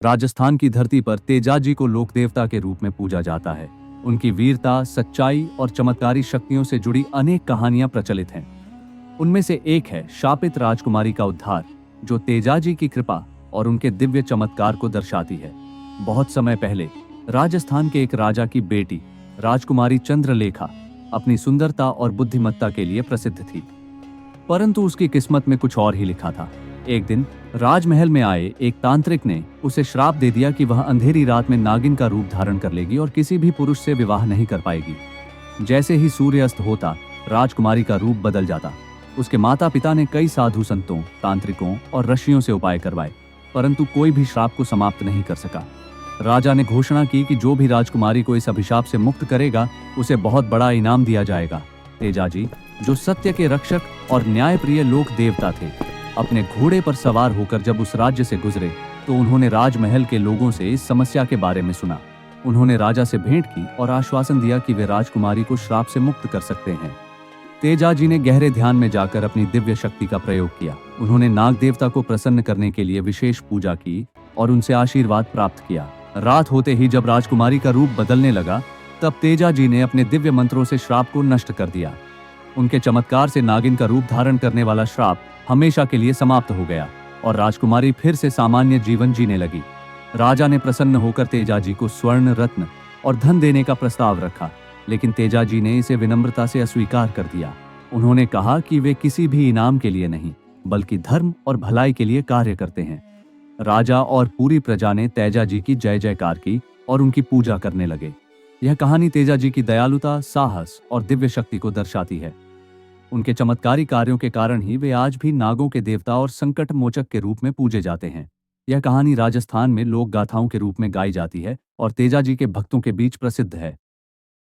राजस्थान की धरती पर तेजाजी को लोक देवता के रूप में पूजा जाता है। उनकी वीरता, सच्चाई और चमत्कारी शक्तियों से जुड़ी अनेक कहानियां प्रचलित हैं। उनमें से एक है शापित राजकुमारी का उद्धार, जो तेजाजी की कृपा और उनके दिव्य चमत्कार को दर्शाती है। बहुत समय पहले राजस्थान के एक राजा की बेटी राजकुमारी चंद्रलेखा अपनी सुंदरता और बुद्धिमत्ता के लिए प्रसिद्ध थी, परंतु उसकी किस्मत में कुछ और ही लिखा था। एक दिन राजमहल में आए एक तांत्रिक ने उसे श्राप दे दिया कि वह अंधेरी रात में नागिन का रूप धारण कर लेगी और किसी भी पुरुष से विवाह नहीं कर पाएगी। जैसे ही सूर्यास्त होता, राजकुमारी का रूप बदल जाता। उसके माता पिता ने कई साधु संतों, तांत्रिकों और ऋषियों से उपाय करवाए, परंतु कोई भी श्राप को समाप्त नहीं कर सका। राजा ने घोषणा की कि जो भी राजकुमारी को इस अभिशाप से मुक्त करेगा, उसे बहुत बड़ा इनाम दिया जाएगा। तेजाजी, जो सत्य के रक्षक और न्यायप्रिय लोक देवता थे, अपने घोड़े पर सवार होकर जब उस राज्य से गुजरे तो उन्होंने राजमहल के लोगों से इस समस्या के बारे में सुना। उन्होंने राजा से भेंट की और आश्वासन दिया कि वे राजकुमारी को श्राप से मुक्त कर सकते हैं। तेजाजी ने गहरे ध्यान में जाकर अपनी दिव्य शक्ति का प्रयोग किया। उन्होंने नाग देवता को प्रसन्न करने के लिए विशेष पूजा की और उनसे आशीर्वाद प्राप्त किया। रात होते ही जब राजकुमारी का रूप बदलने लगा, तब तेजाजी ने अपने दिव्य मंत्रों से श्राप को नष्ट कर दिया। उनके चमत्कार से नागिन का रूप धारण करने वाला श्राप हमेशा के लिए समाप्त हो गया और राजकुमारी फिर से सामान्य जीवन जीने लगी। राजा ने प्रसन्न होकर तेजाजी को स्वर्ण, रत्न और धन देने का प्रस्ताव रखा, लेकिन तेजाजी ने इसे विनम्रता से अस्वीकार कर दिया। उन्होंने कहा कि वे किसी भी इनाम के लिए नहीं, बल्कि धर्म और भलाई के लिए कार्य करते हैं। राजा और पूरी प्रजा ने तेजाजी की जय जयकार की और उनकी पूजा करने लगे। यह कहानी तेजाजी की दयालुता, साहस और दिव्य शक्ति को दर्शाती है। उनके चमत्कारी कार्यों के कारण ही वे आज भी नागों के देवता और संकट मोचक के रूप में पूजे जाते हैं। यह कहानी राजस्थान में लोक गाथाओं के रूप में गाई जाती है और तेजाजी के भक्तों के बीच प्रसिद्ध है।